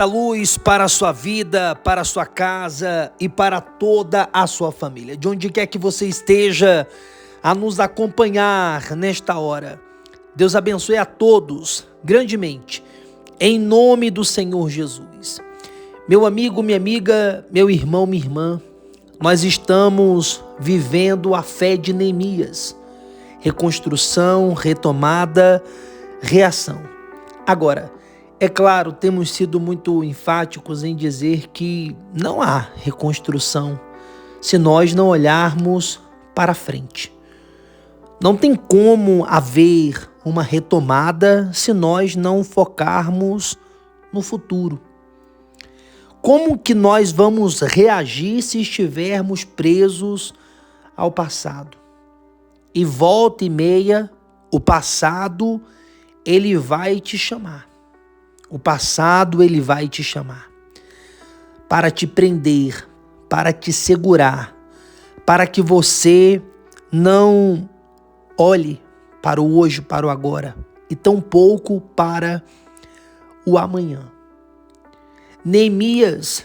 Muita luz para a sua vida, para a sua casa e para toda a sua família. De onde quer que você esteja a nos acompanhar nesta hora. Deus abençoe a todos grandemente, em nome do Senhor Jesus. Meu amigo, minha amiga, meu irmão, minha irmã, nós estamos vivendo a fé de Neemias. Reconstrução, retomada, reação. Agora, é claro, temos sido muito enfáticos em dizer que não há reconstrução se nós não olharmos para frente. Não tem como haver uma retomada se nós não focarmos no futuro. Como que nós vamos reagir se estivermos presos ao passado? E volta e meia, o passado, ele vai te chamar. O passado, ele vai te chamar para te prender, para te segurar, para que você não olhe para o hoje, para o agora, e tampouco para o amanhã. Neemias,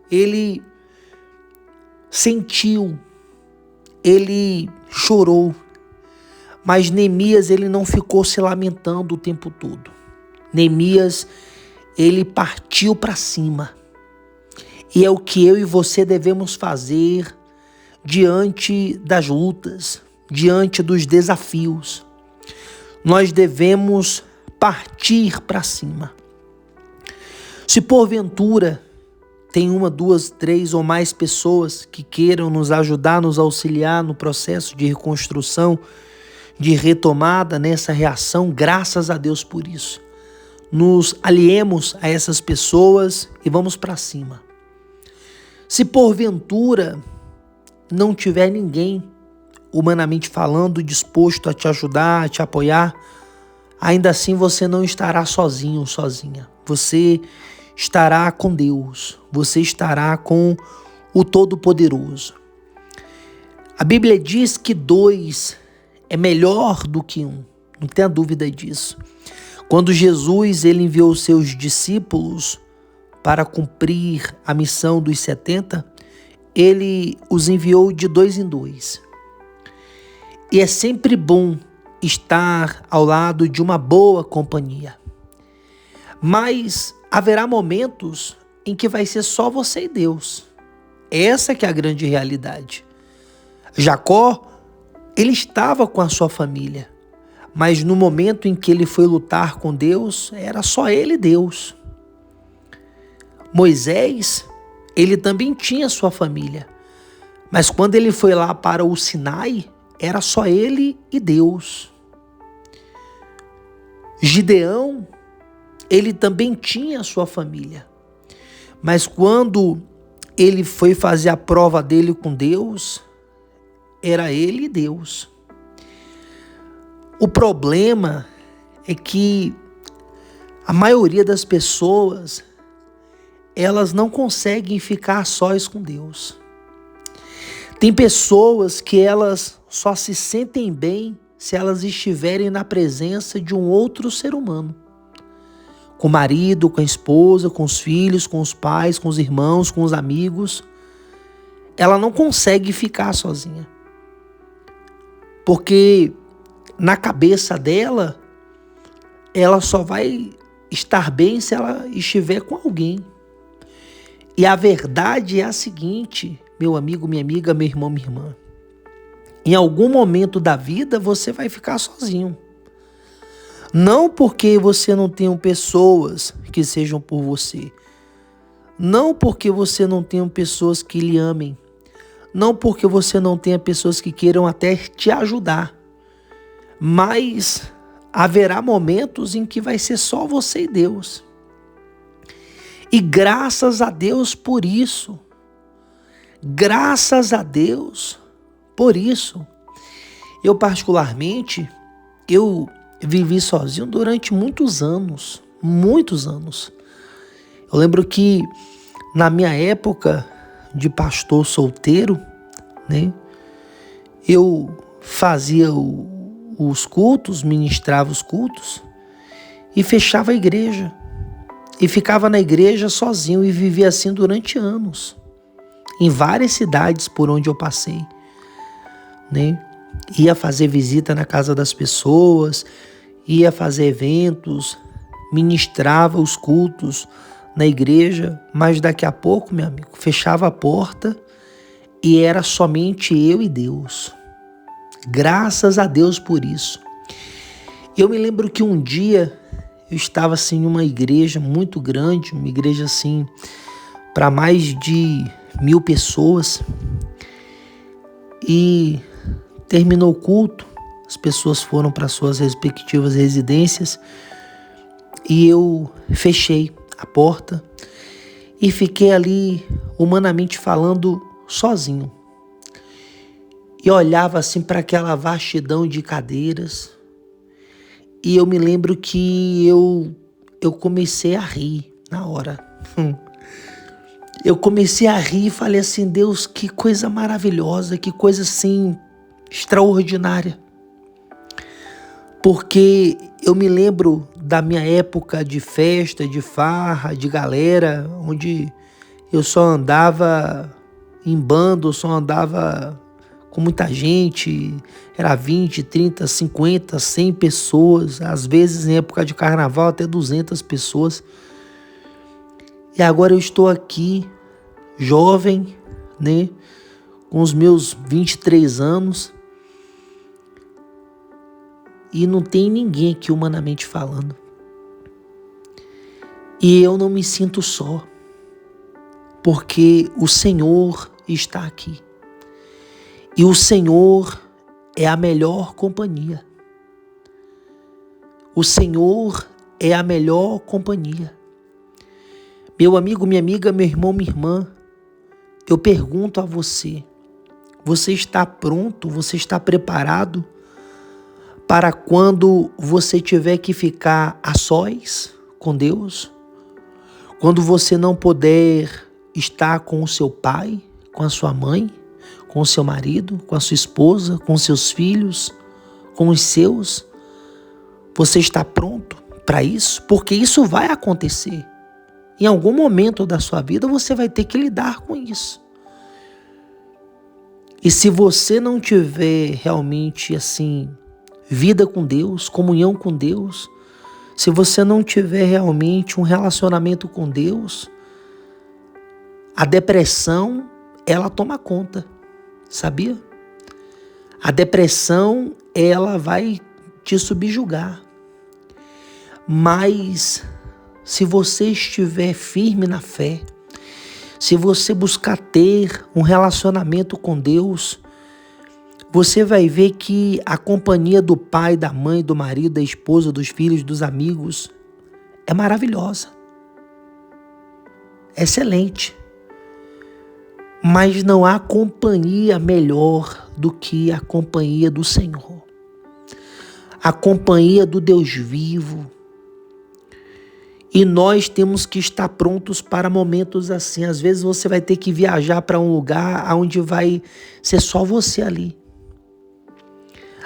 ele sentiu, ele chorou, mas Neemias, ele não ficou se lamentando o tempo todo. Neemias, ele partiu para cima. E é o que eu e você devemos fazer diante das lutas, diante dos desafios. Nós devemos partir para cima. Se porventura tem uma, duas, três ou mais pessoas que queiram nos ajudar, nos auxiliar no processo de reconstrução, de retomada nessa reação, graças a Deus por isso. Nos aliemos a essas pessoas e vamos para cima. Se porventura não tiver ninguém, humanamente falando, disposto a te ajudar, a te apoiar, ainda assim você não estará sozinho ou sozinha. Você estará com Deus, você estará com o Todo-Poderoso. A Bíblia diz que 2 é melhor do que 1, não tenha dúvida disso. Quando Jesus ele enviou os seus discípulos para cumprir a missão dos 70, ele os enviou de 2 em 2. E é sempre bom estar ao lado de uma boa companhia. Mas haverá momentos em que vai ser só você e Deus. Essa que é a grande realidade. Jacó, ele estava com a sua família. Mas no momento em que ele foi lutar com Deus, era só ele e Deus. Moisés, ele também tinha sua família. Mas quando ele foi lá para o Sinai, era só ele e Deus. Gideão, ele também tinha sua família. Mas quando ele foi fazer a prova dele com Deus, era ele e Deus. O problema é que a maioria das pessoas, elas não conseguem ficar sós com Deus. Tem pessoas que elas só se sentem bem se elas estiverem na presença de um outro ser humano. Com o marido, com a esposa, com os filhos, com os pais, com os irmãos, com os amigos. Ela não consegue ficar sozinha. Porque na cabeça dela, ela só vai estar bem se ela estiver com alguém. E a verdade é a seguinte, meu amigo, minha amiga, meu irmão, minha irmã. Em algum momento da vida, você vai ficar sozinho. Não porque você não tenha pessoas que sejam por você. Não porque você não tenha pessoas que lhe amem. Não porque você não tenha pessoas que queiram até te ajudar. Mas haverá momentos em que vai ser só você e Deus. E graças a Deus por isso. Graças a Deus por isso. Eu particularmente, eu vivi sozinho durante muitos anos. Muitos anos. Eu lembro que na minha época de pastor solteiro, né, eu fazia os cultos, ministrava os cultos e fechava a igreja. e ficava na igreja sozinho e vivia assim durante anos, em várias cidades por onde eu passei, né? Ia fazer visita na casa das pessoas, ia fazer eventos, ministrava os cultos na igreja, mas daqui a pouco, meu amigo, fechava a porta e era somente eu e Deus. Graças a Deus por isso. Eu me lembro que um dia eu estava assim em uma igreja muito grande, uma igreja assim para mais de 1000 pessoas, e terminou o culto, as pessoas foram para suas respectivas residências e eu fechei a porta e fiquei ali, humanamente falando, sozinho. E olhava assim para aquela vastidão de cadeiras e eu me lembro que eu comecei a rir na hora. Eu comecei a rir e falei assim, Deus, que coisa maravilhosa, que coisa assim extraordinária. Porque eu me lembro da minha época de festa, de farra, de galera, onde eu só andava em bando, só andava com muita gente, era 20, 30, 50, 100 pessoas, às vezes em época de carnaval até 200 pessoas. E agora eu estou aqui, jovem, né, com os meus 23 anos, e não tem ninguém aqui humanamente falando. E eu não me sinto só, porque o Senhor está aqui. E o Senhor é a melhor companhia. O Senhor é a melhor companhia. Meu amigo, minha amiga, meu irmão, minha irmã, eu pergunto a você, você está pronto, você está preparado para quando você tiver que ficar a sós com Deus? Quando você não puder estar com o seu pai, com a sua mãe, com o seu marido, com a sua esposa, com os seus filhos, com os seus? Você está pronto para isso? Porque isso vai acontecer. Em algum momento da sua vida você vai ter que lidar com isso. E se você não tiver realmente assim, vida com Deus, comunhão com Deus, se você não tiver realmente um relacionamento com Deus, a depressão, ela toma conta, sabia? A depressão, ela vai te subjugar. Mas se você estiver firme na fé, se você buscar ter um relacionamento com Deus, você vai ver que a companhia do pai, da mãe, do marido, da esposa, dos filhos, dos amigos é maravilhosa, excelente. Mas não há companhia melhor do que a companhia do Senhor, a companhia do Deus vivo. E nós temos que estar prontos para momentos assim. Às vezes você vai ter que viajar para um lugar onde vai ser só você ali.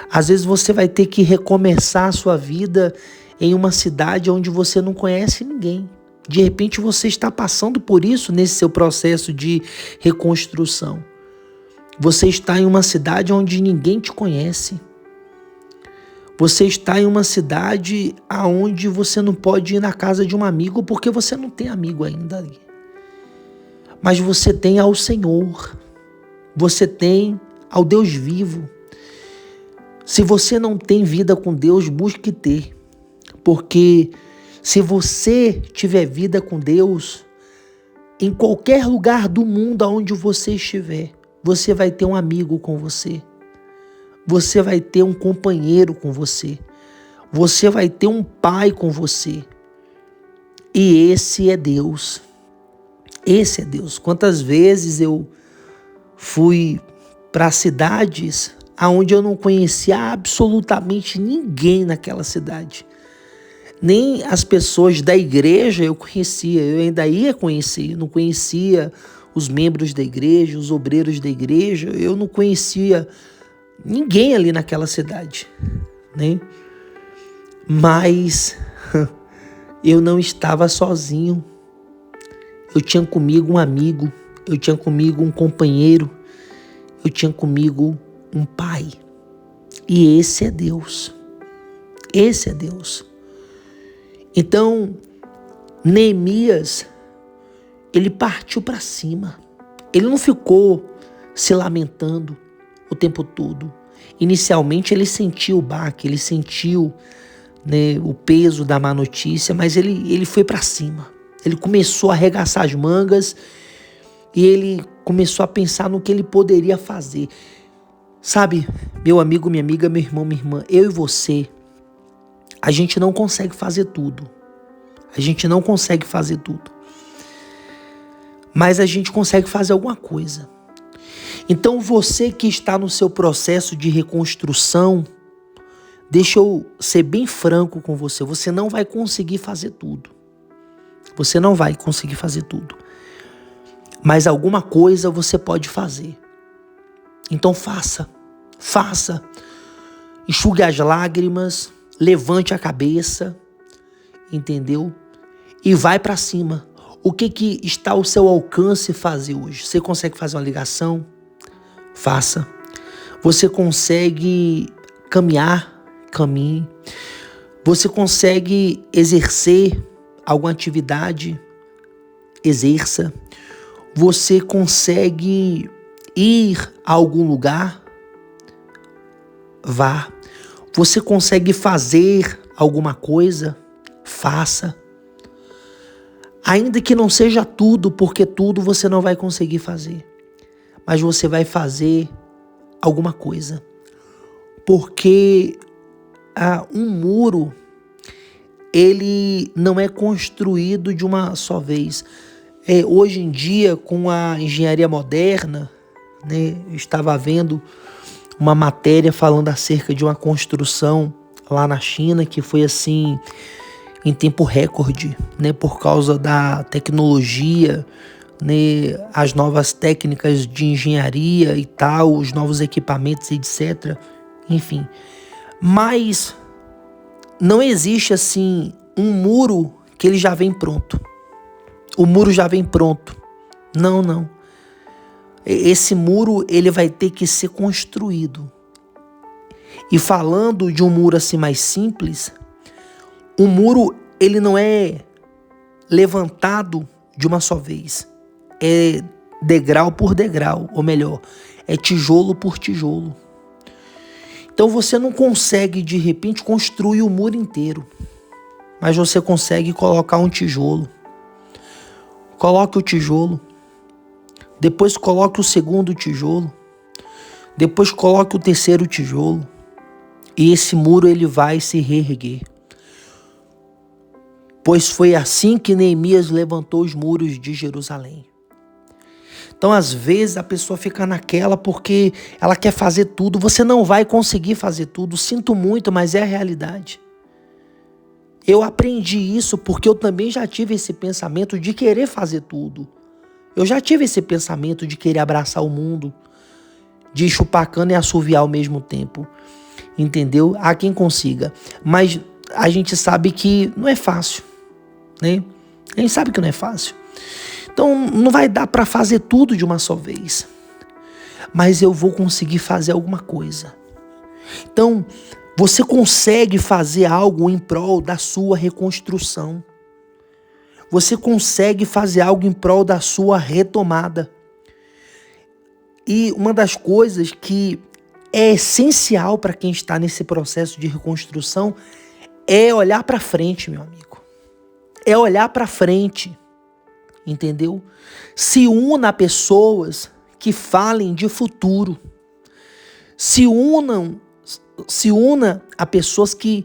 Às vezes você vai ter que recomeçar a sua vida em uma cidade onde você não conhece ninguém. De repente você está passando por isso nesse seu processo de reconstrução. Você está em uma cidade onde ninguém te conhece. Você está em uma cidade onde você não pode ir na casa de um amigo porque você não tem amigo ainda ali. Mas você tem ao Senhor. Você tem ao Deus vivo. Se você não tem vida com Deus, busque ter. Porque se você tiver vida com Deus, em qualquer lugar do mundo onde você estiver, você vai ter um amigo com você. Você vai ter um companheiro com você. Você vai ter um pai com você. E esse é Deus. Esse é Deus. Quantas vezes eu fui para cidades onde eu não conhecia absolutamente ninguém naquela cidade. Nem as pessoas da igreja eu conhecia. Eu ainda ia conhecer. Eu não conhecia os membros da igreja, os obreiros da igreja. Eu não conhecia ninguém ali naquela cidade, né? Mas eu não estava sozinho. Eu tinha comigo um amigo, eu tinha comigo um companheiro, eu tinha comigo um pai. E esse é Deus. Esse é Deus. Então, Neemias, ele partiu para cima. Ele não ficou se lamentando o tempo todo. Inicialmente ele sentiu o baque, ele sentiu, né, o peso da má notícia, mas ele foi para cima. Ele começou a arregaçar as mangas e ele começou a pensar no que ele poderia fazer. Sabe, meu amigo, minha amiga, meu irmão, minha irmã, eu e você, a gente não consegue fazer tudo. A gente não consegue fazer tudo. Mas a gente consegue fazer alguma coisa. Então você que está no seu processo de reconstrução, deixa eu ser bem franco com você, você não vai conseguir fazer tudo. Você não vai conseguir fazer tudo. Mas alguma coisa você pode fazer. Então faça. Enxugue as lágrimas, levante a cabeça, entendeu? E vai para cima. O que está ao seu alcance fazer hoje? Você consegue fazer uma ligação? Faça. Você consegue caminhar? Caminhe. Você consegue exercer alguma atividade? Exerça. Você consegue ir a algum lugar? Vá. Você consegue fazer alguma coisa? Faça. Ainda que não seja tudo, porque tudo você não vai conseguir fazer. Mas você vai fazer alguma coisa. Porque um muro, ele não é construído de uma só vez. Hoje em dia, com a engenharia moderna, né, eu estava vendo uma matéria falando acerca de uma construção lá na China que foi assim em tempo recorde, né, por causa da tecnologia, né, as novas técnicas de engenharia e tal, os novos equipamentos, etc. Enfim, mas não existe assim um muro que ele já vem pronto. O muro já vem pronto. Não. Esse muro ele vai ter que ser construído. E falando de um muro assim mais simples, o muro ele não é levantado de uma só vez. É degrau por degrau, ou melhor, é tijolo por tijolo. Então você não consegue de repente construir o muro inteiro, mas você consegue colocar um tijolo. Coloque o tijolo, depois coloque o segundo tijolo, depois coloque o terceiro tijolo, e esse muro ele vai se reerguer. Pois foi assim que Neemias levantou os muros de Jerusalém. Então, às vezes, a pessoa fica naquela porque ela quer fazer tudo. Você não vai conseguir fazer tudo. Sinto muito, mas é a realidade. Eu aprendi isso porque eu também já tive esse pensamento de querer fazer tudo. Eu já tive esse pensamento de querer abraçar o mundo, de chupar cana e assoviar ao mesmo tempo. Entendeu? Há quem consiga. Mas a gente sabe que não é fácil, né? A gente sabe que não é fácil. Então não vai dar para fazer tudo de uma só vez. Mas eu vou conseguir fazer alguma coisa. Então você consegue fazer algo em prol da sua reconstrução. Você consegue fazer algo em prol da sua retomada. E uma das coisas que é essencial para quem está nesse processo de reconstrução é olhar para frente, meu amigo. É olhar para frente. Entendeu? Se una a pessoas que falem de futuro. Se una a pessoas que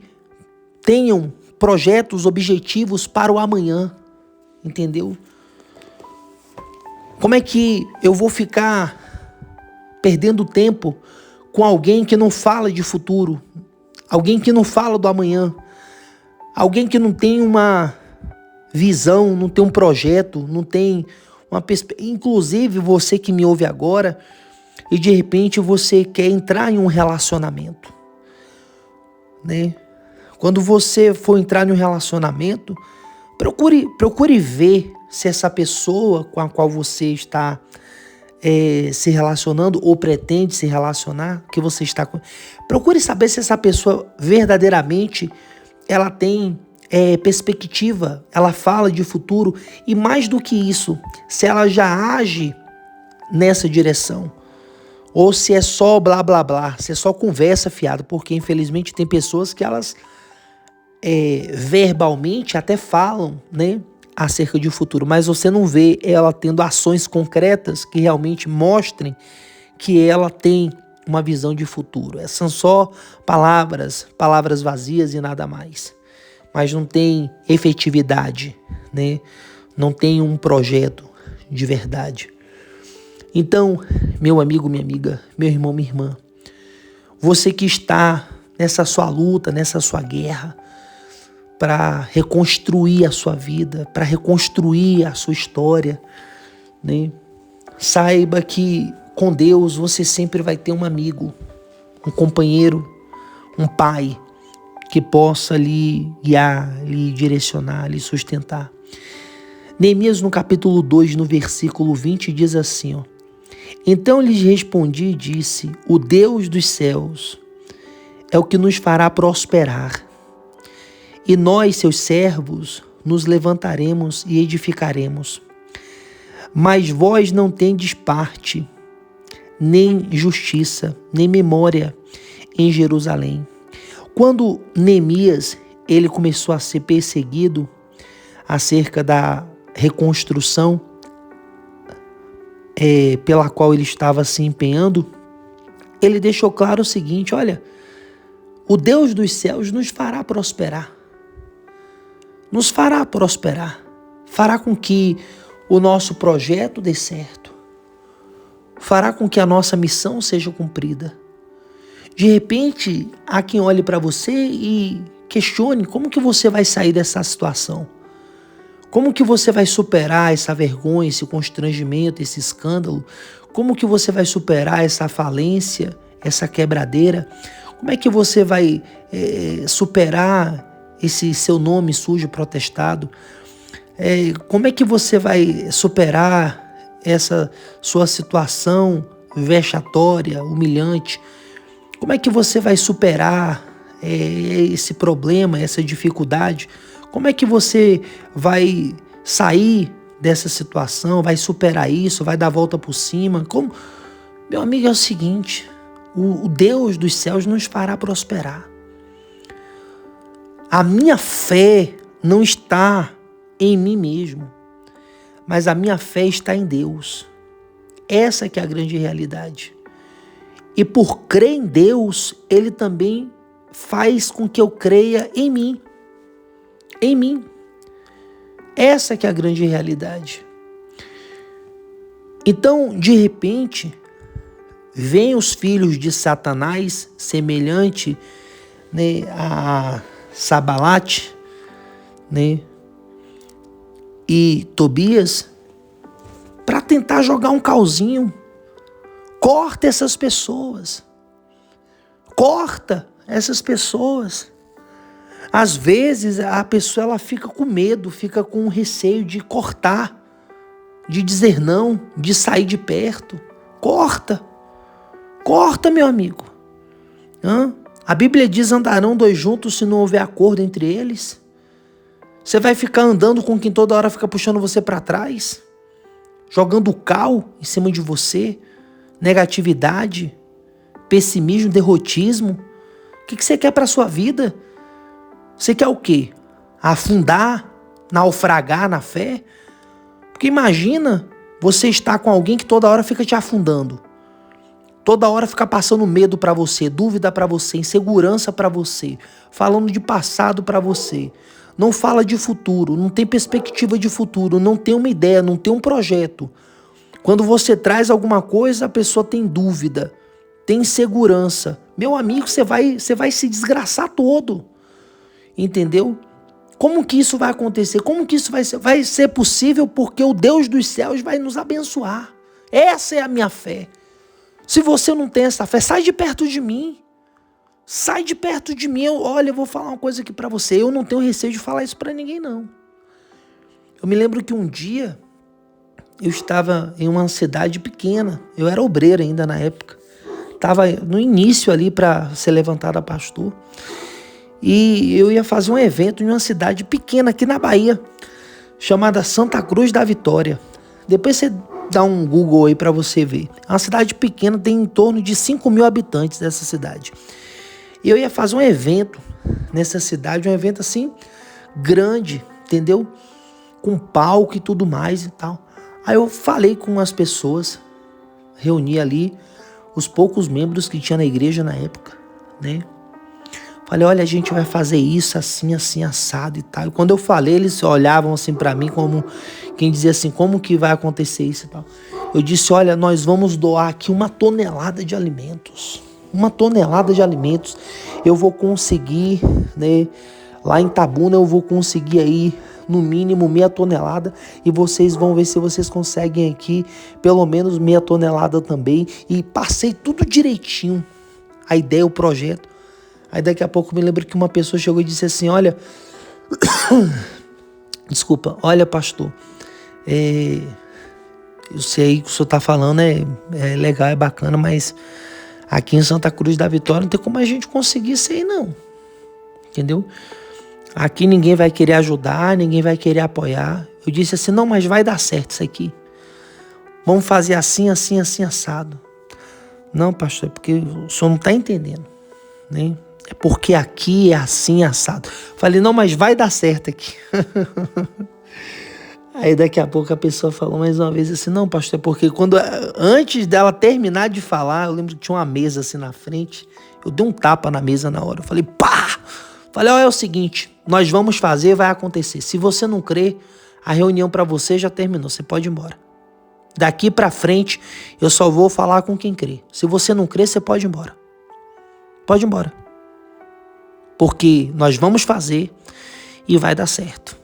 tenham projetos, objetivos para o amanhã. Entendeu? Como é que eu vou ficar perdendo tempo com alguém que não fala de futuro? Alguém que não fala do amanhã? Alguém que não tem uma visão, não tem um projeto, não tem uma perspectiva. Inclusive você que me ouve agora e de repente você quer entrar em um relacionamento, né? Quando você for entrar em um relacionamento, Procure ver se essa pessoa com a qual você está se relacionando ou pretende se relacionar, que você está com... Procure saber se essa pessoa verdadeiramente ela tem perspectiva, ela fala de futuro e mais do que isso, se ela já age nessa direção. Ou se é só blá blá blá, se é só conversa fiada, porque infelizmente tem pessoas que elas verbalmente até falam, né, acerca de futuro, mas você não vê ela tendo ações concretas que realmente mostrem que ela tem uma visão de futuro. São só palavras vazias e nada mais. Mas não tem efetividade, né? Não tem um projeto de verdade. Então, meu amigo, minha amiga, meu irmão, minha irmã, você que está nessa sua luta, nessa sua guerra, para reconstruir a sua vida, para reconstruir a sua história, né? Saiba que com Deus você sempre vai ter um amigo, um companheiro, um pai que possa lhe guiar, lhe direcionar, lhe sustentar. Neemias no capítulo 2, no versículo 20, diz assim, ó: Então lhes respondi e disse, o Deus dos céus é o que nos fará prosperar. E nós, seus servos, nos levantaremos e edificaremos. Mas vós não tendes parte, nem justiça, nem memória em Jerusalém. Quando Neemias ele começou a ser perseguido acerca da reconstrução pela qual ele estava se empenhando, ele deixou claro o seguinte: olha, o Deus dos céus nos fará prosperar. Nos fará prosperar. Fará com que o nosso projeto dê certo. Fará com que a nossa missão seja cumprida. De repente, há quem olhe para você e questione como que você vai sair dessa situação. Como que você vai superar essa vergonha, esse constrangimento, esse escândalo? Como que você vai superar essa falência, essa quebradeira? Como é que você vai superar esse seu nome sujo, protestado? Como é que você vai superar essa sua situação vexatória, humilhante? Como é que você vai superar esse problema, essa dificuldade? Como é que você vai sair dessa situação, vai superar isso, vai dar a volta por cima? Meu amigo, é o seguinte: o Deus dos céus nos fará prosperar. A minha fé não está em mim mesmo, mas a minha fé está em Deus. Essa que é a grande realidade. E por crer em Deus, Ele também faz com que eu creia em mim. Em mim. Essa que é a grande realidade. Então, de repente, vêm os filhos de Satanás, semelhante, né, a Sanbalate, né, e Tobias, para tentar jogar um cauzinho. Corta essas pessoas. Corta essas pessoas. Às vezes a pessoa ela fica com medo, fica com receio de cortar, de dizer não, de sair de perto. Corta. Corta, meu amigo. A Bíblia diz: andarão dois juntos se não houver acordo entre eles. Você vai ficar andando com quem toda hora fica puxando você para trás, jogando cal em cima de você, negatividade, pessimismo, derrotismo. O que você quer para a sua vida? Você quer o quê? Afundar, naufragar na fé? Porque imagina você estar com alguém que toda hora fica te afundando. Toda hora fica passando medo para você, dúvida para você, insegurança para você, falando de passado para você. Não fala de futuro, não tem perspectiva de futuro, não tem uma ideia, não tem um projeto. Quando você traz alguma coisa, a pessoa tem dúvida, tem insegurança. Meu amigo, você vai se desgraçar todo. Entendeu? Como que isso vai acontecer? Como que isso vai ser possível? Porque o Deus dos céus vai nos abençoar. Essa é a minha fé. Se você não tem essa fé, sai de perto de mim. Sai de perto de mim. Olha, eu vou falar uma coisa aqui para você. Eu não tenho receio de falar isso para ninguém, não. Eu me lembro que um dia eu estava em uma cidade pequena, eu era obreiro ainda na época, estava no início ali para ser levantado a pastor, e eu ia fazer um evento em uma cidade pequena aqui na Bahia, chamada Santa Cruz da Vitória. Depois você dá um Google aí para você ver. É uma cidade pequena, tem em torno de 5.000 habitantes dessa cidade. E eu ia fazer um evento nessa cidade, um evento assim, grande, entendeu? Com palco e tudo mais e tal. Aí eu falei com as pessoas, reuni ali os poucos membros que tinha na igreja na época, né? Falei, olha, a gente vai fazer isso assim, assim, assado e tal. E quando eu falei, eles olhavam assim pra mim como quem dizia assim, como que vai acontecer isso e tal. Eu disse, olha, nós vamos doar aqui 1 tonelada de alimentos. 1 tonelada de alimentos. Eu vou conseguir, né? Lá em Tabuna eu vou conseguir aí no mínimo 0,5 tonelada e vocês vão ver se vocês conseguem aqui pelo menos 0,5 tonelada também. E passei tudo direitinho, a ideia, o projeto. Aí daqui a pouco me lembro que uma pessoa chegou e disse assim, olha, desculpa, olha pastor, eu sei que o senhor tá falando, é legal, é bacana, mas aqui em Santa Cruz da Vitória não tem como a gente conseguir isso aí não, entendeu? Aqui ninguém vai querer ajudar, ninguém vai querer apoiar. Eu disse assim, não, mas vai dar certo isso aqui. Vamos fazer assim, assim, assim, assado. Não, pastor, é porque o senhor não está entendendo, né? É porque aqui é assim, assado. Falei, não, mas vai dar certo aqui. Aí daqui a pouco a pessoa falou mais uma vez assim, não, pastor, é porque antes dela terminar de falar, eu lembro que tinha uma mesa assim na frente, eu dei um tapa na mesa na hora. Eu falei, pá! Falei, é o seguinte, nós vamos fazer, vai acontecer. Se você não crer, a reunião para você já terminou, você pode ir embora. Daqui para frente, eu só vou falar com quem crê. Se você não crer, você pode ir embora. Pode ir embora. Porque nós vamos fazer e vai dar certo.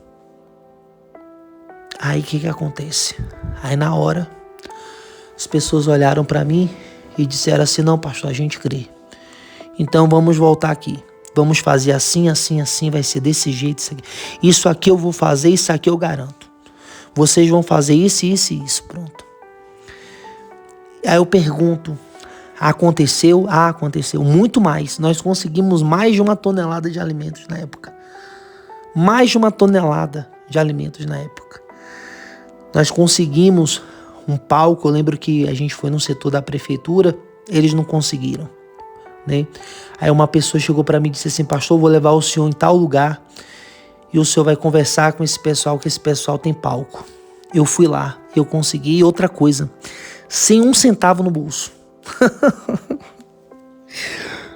Aí o que acontece? Aí na hora, as pessoas olharam para mim e disseram assim, não, pastor, a gente crê. Então vamos voltar aqui. Vamos fazer assim, assim, assim, vai ser desse jeito, isso aqui. Isso aqui eu vou fazer, isso aqui eu garanto. Vocês vão fazer isso, isso e isso, pronto. Aí eu pergunto, aconteceu? Ah, aconteceu. Muito mais. Nós conseguimos mais de 1 tonelada de alimentos na época. Mais de 1 tonelada de alimentos na época. Nós conseguimos um palco, eu lembro que a gente foi no setor da prefeitura, eles não conseguiram. Né? Aí uma pessoa chegou para mim e disse assim, pastor, vou levar o senhor em tal lugar e o senhor vai conversar com esse pessoal, que esse pessoal tem palco. Eu fui lá, eu consegui. E outra coisa, sem 1 centavo no bolso.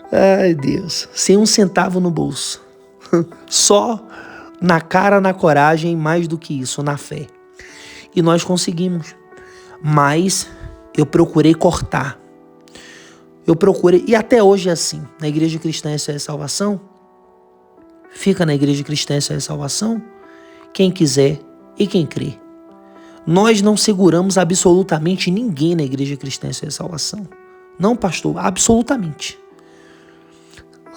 Ai Deus, sem 1 centavo no bolso. Só na cara, na coragem, mais do que isso, na fé. E nós conseguimos, mas eu procurei cortar. Eu procurei, e até hoje é assim, na Igreja Cristã Isso é Salvação, fica na Igreja Cristã Isso é Salvação, quem quiser e quem crê. Nós não seguramos absolutamente ninguém na Igreja Cristã Isso é Salvação. Não, pastor, absolutamente.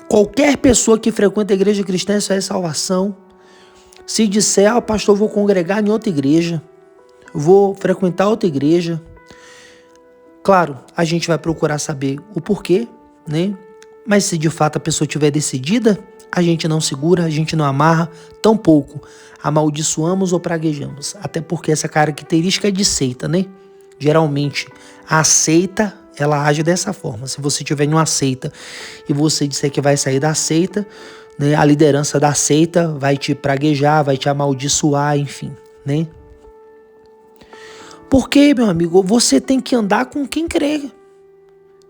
Qualquer pessoa que frequenta a Igreja Cristã Isso é Salvação, se disser, pastor, vou congregar em outra igreja, vou frequentar outra igreja, claro, a gente vai procurar saber o porquê, né? Mas se de fato a pessoa estiver decidida, a gente não segura, a gente não amarra, tampouco amaldiçoamos ou praguejamos. Até porque essa característica é de seita, né? Geralmente, a seita, ela age dessa forma. Se você estiver em uma seita e você disser que vai sair da seita, né? A liderança da seita vai te praguejar, vai te amaldiçoar, enfim, né? Porque, meu amigo, você tem que andar com quem crê.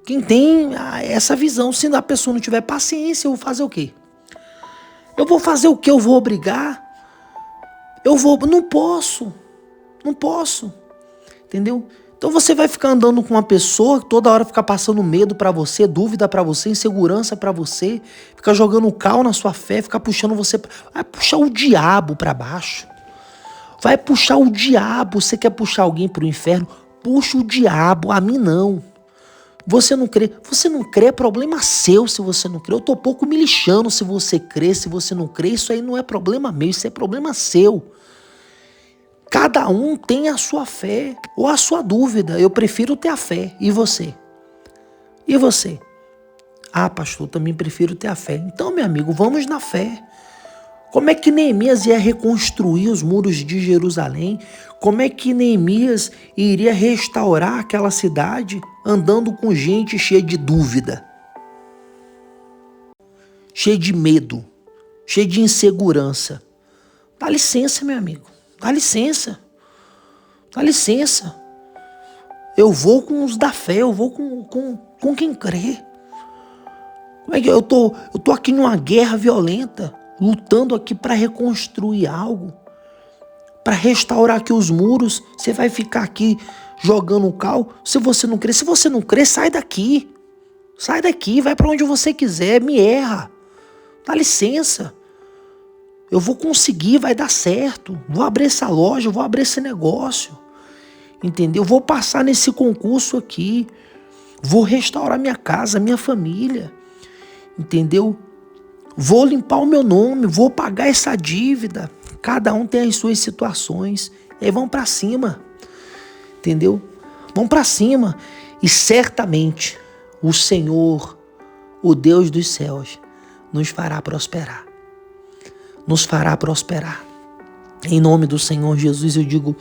Quem tem essa visão. Se a pessoa não tiver paciência, eu vou fazer o quê? Eu vou fazer o quê? Eu vou obrigar? Não posso. Não posso. Entendeu? Então você vai ficar andando com uma pessoa que toda hora fica passando medo pra você, dúvida pra você, insegurança pra você, fica jogando cal na sua fé, fica puxando você, vai puxar o diabo pra baixo. Vai puxar o diabo. Você quer puxar alguém pro inferno? Puxa o diabo. A mim não. Você não crê. Você não crê, é problema seu se você não crê. Eu tô pouco me lixando se você crê, se você não crê. Isso aí não é problema meu, isso é problema seu. Cada um tem a sua fé ou a sua dúvida. Eu prefiro ter a fé. E você? E você? Ah, pastor, também prefiro ter a fé. Então, meu amigo, vamos na fé. Como é que Neemias ia reconstruir os muros de Jerusalém? Como é que Neemias iria restaurar aquela cidade andando com gente cheia de dúvida? Cheia de medo, cheia de insegurança. Dá licença, meu amigo. Dá licença. Dá licença. Eu vou com os da fé, eu vou com quem crê. Como é que eu tô aqui numa guerra violenta, lutando aqui para reconstruir algo, para restaurar aqui os muros. Você vai ficar aqui jogando o cal se você não crê. Se você não crê, sai daqui. Sai daqui, vai para onde você quiser, me erra. Dá licença. Eu vou conseguir, vai dar certo. Vou abrir essa loja, vou abrir esse negócio. Entendeu? Vou passar nesse concurso aqui. Vou restaurar minha casa, minha família. Entendeu? Vou limpar o meu nome, vou pagar essa dívida. Cada um tem as suas situações. E aí vão para cima. Entendeu? Vão para cima. E certamente o Senhor, o Deus dos céus, nos fará prosperar. Nos fará prosperar. Em nome do Senhor Jesus, eu digo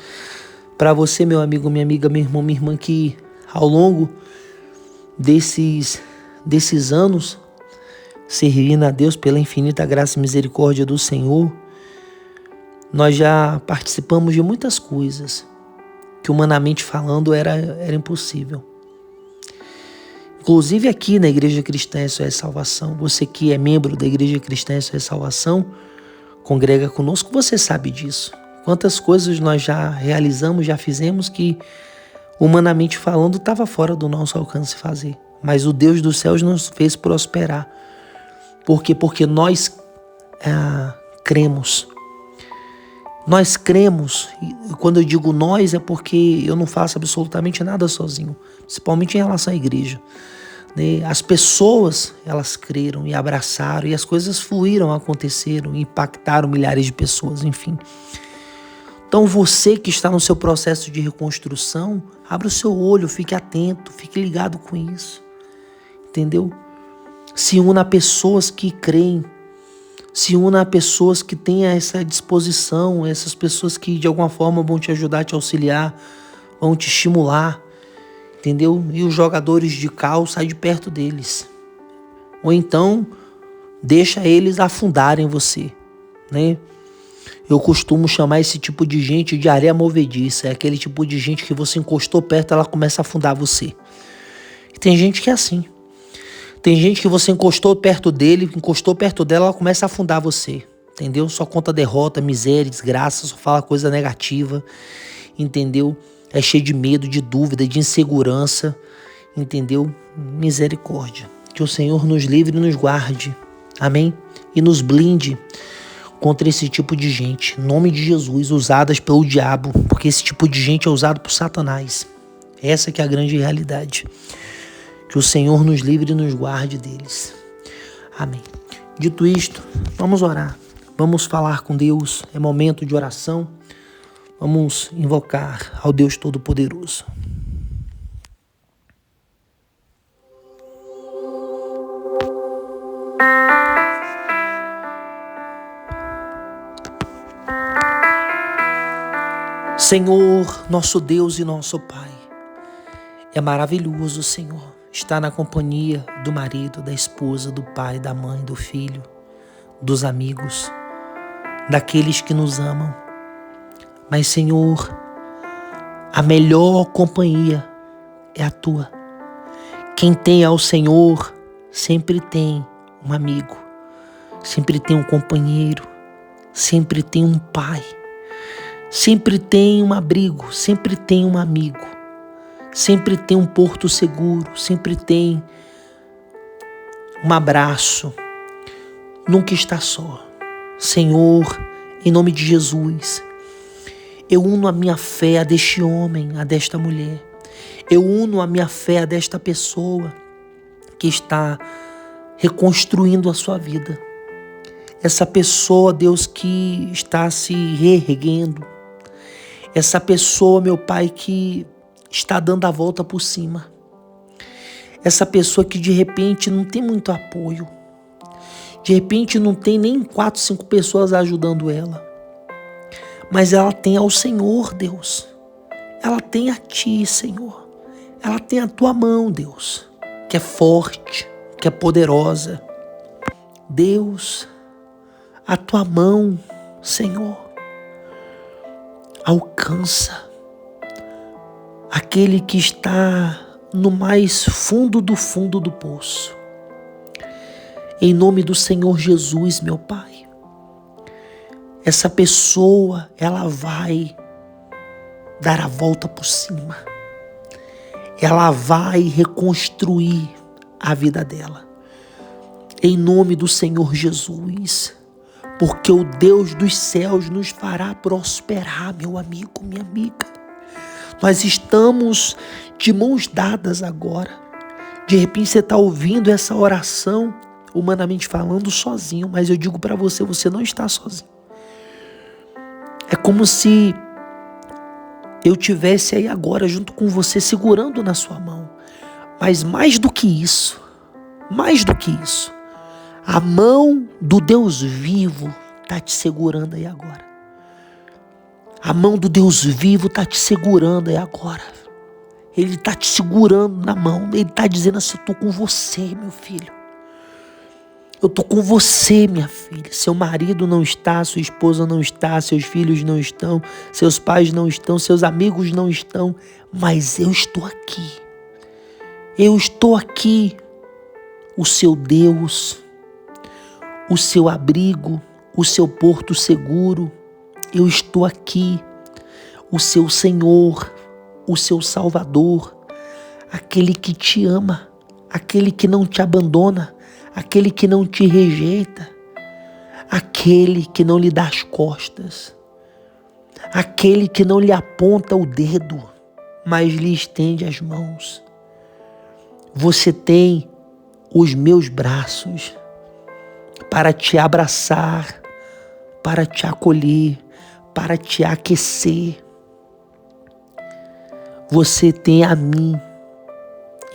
para você, meu amigo, minha amiga, meu irmão, minha irmã, que ao longo desses anos, servindo a Deus pela infinita graça e misericórdia do Senhor, nós já participamos de muitas coisas que, humanamente falando, era impossível. Inclusive aqui na Igreja Cristã Isso é Salvação, você que é membro da Igreja Cristã Isso é Salvação, congrega conosco, você sabe disso. Quantas coisas nós já realizamos, já fizemos que, humanamente falando, estava fora do nosso alcance fazer. Mas o Deus dos céus nos fez prosperar. Por quê? Porque nós cremos. Nós cremos. E quando eu digo nós, é porque eu não faço absolutamente nada sozinho. Principalmente em relação à igreja. As pessoas, elas creram e abraçaram, e as coisas fluíram, aconteceram, impactaram milhares de pessoas, enfim. Então você que está no seu processo de reconstrução, abra o seu olho, fique atento, fique ligado com isso, entendeu? Se una a pessoas que creem, se una a pessoas que têm essa disposição, essas pessoas que de alguma forma vão te ajudar, te auxiliar, vão te estimular, entendeu? E os jogadores de cal, sai de perto deles. Ou então, deixa eles afundarem você, né? Eu costumo chamar esse tipo de gente de areia movediça. É aquele tipo de gente que você encostou perto, ela começa a afundar você. E tem gente que é assim. Tem gente que você encostou perto dele, encostou perto dela, ela começa a afundar você. Entendeu? Só conta derrota, miséria, desgraça, só fala coisa negativa. Entendeu? É cheio de medo, de dúvida, de insegurança, entendeu? Misericórdia. Que o Senhor nos livre e nos guarde, amém? E nos blinde contra esse tipo de gente, em nome de Jesus, usadas pelo diabo, porque esse tipo de gente é usado por Satanás. Essa que é a grande realidade. Que o Senhor nos livre e nos guarde deles, amém? Dito isto, vamos orar, vamos falar com Deus, é momento de oração. Vamos invocar ao Deus Todo-Poderoso. Senhor, nosso Deus e nosso Pai, é maravilhoso, Senhor, estar na companhia do marido, da esposa, do pai, da mãe, do filho, dos amigos, daqueles que nos amam. Mas, Senhor, a melhor companhia é a Tua. Quem tem ao Senhor sempre tem um amigo, sempre tem um companheiro, sempre tem um pai, sempre tem um abrigo, sempre tem um amigo, sempre tem um porto seguro, sempre tem um abraço, nunca está só. Senhor, em nome de Jesus, eu uno a minha fé a deste homem, a desta mulher. Eu uno a minha fé a desta pessoa que está reconstruindo a sua vida. Essa pessoa, Deus, que está se reerguendo. Essa pessoa, meu Pai, que está dando a volta por cima. Essa pessoa que de repente não tem muito apoio. De repente não tem nem 4, 5 pessoas ajudando ela. Mas ela tem ao Senhor, Deus. Ela tem a Ti, Senhor. Ela tem a Tua mão, Deus, que é forte, que é poderosa. Deus, a Tua mão, Senhor, alcança aquele que está no mais fundo do poço. Em nome do Senhor Jesus, meu Pai, essa pessoa, ela vai dar a volta por cima. Ela vai reconstruir a vida dela. Em nome do Senhor Jesus, porque o Deus dos céus nos fará prosperar, meu amigo, minha amiga. Nós estamos de mãos dadas agora. De repente você está ouvindo essa oração, humanamente falando, sozinho, mas eu digo para você, você não está sozinho. É como se eu estivesse aí agora junto com você, segurando na sua mão. Mas mais do que isso, a mão do Deus vivo está te segurando aí agora. A mão do Deus vivo está te segurando aí agora. Ele está te segurando na mão. Ele está dizendo assim, eu estou com você, meu filho. Eu estou com você, minha filha. Seu marido não está, sua esposa não está, seus filhos não estão, seus pais não estão, seus amigos não estão. Mas eu estou aqui. Eu estou aqui. O seu Deus, o seu abrigo, o seu porto seguro. Eu estou aqui, o seu Senhor, o seu Salvador, aquele que te ama, aquele que não te abandona, aquele que não te rejeita, aquele que não lhe dá as costas, aquele que não lhe aponta o dedo, mas lhe estende as mãos. Você tem os meus braços para te abraçar, para te acolher, para te aquecer. Você tem a mim.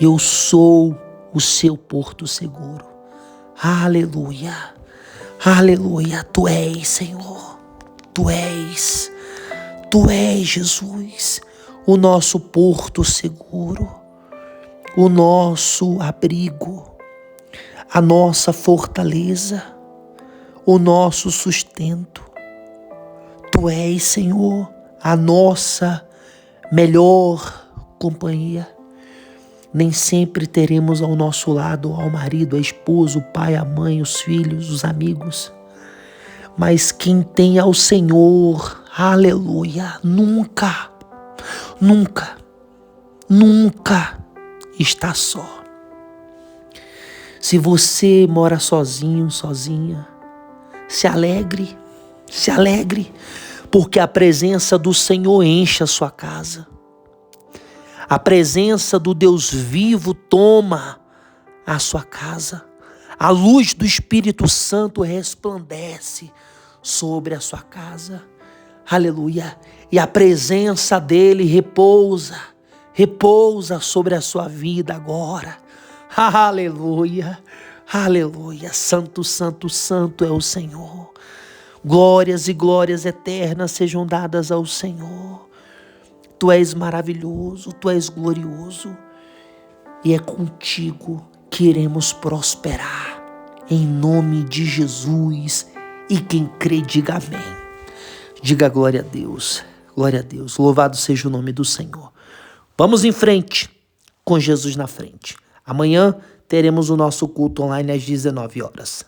Eu sou o seu porto seguro. Aleluia. Aleluia. Tu és, Senhor. Tu és, Jesus, o nosso porto seguro, o nosso abrigo, a nossa fortaleza, o nosso sustento. Tu és, Senhor, a nossa melhor companhia. Nem sempre teremos ao nosso lado ao marido, a esposa, o pai, a mãe, os filhos, os amigos. Mas quem tem ao Senhor, aleluia, nunca está só. Se você mora sozinho, sozinha, se alegre, porque a presença do Senhor enche a sua casa. A presença do Deus vivo toma a sua casa. A luz do Espírito Santo resplandece sobre a sua casa. Aleluia. E a presença dele repousa sobre a sua vida agora. Aleluia. Aleluia. Santo, santo, santo é o Senhor. Glórias e glórias eternas sejam dadas ao Senhor. Tu és maravilhoso, tu és glorioso. E é contigo que iremos prosperar. Em nome de Jesus. E quem crê, diga amém. Diga glória a Deus. Glória a Deus. Louvado seja o nome do Senhor. Vamos em frente, com Jesus na frente. Amanhã teremos o nosso culto online às 19 horas.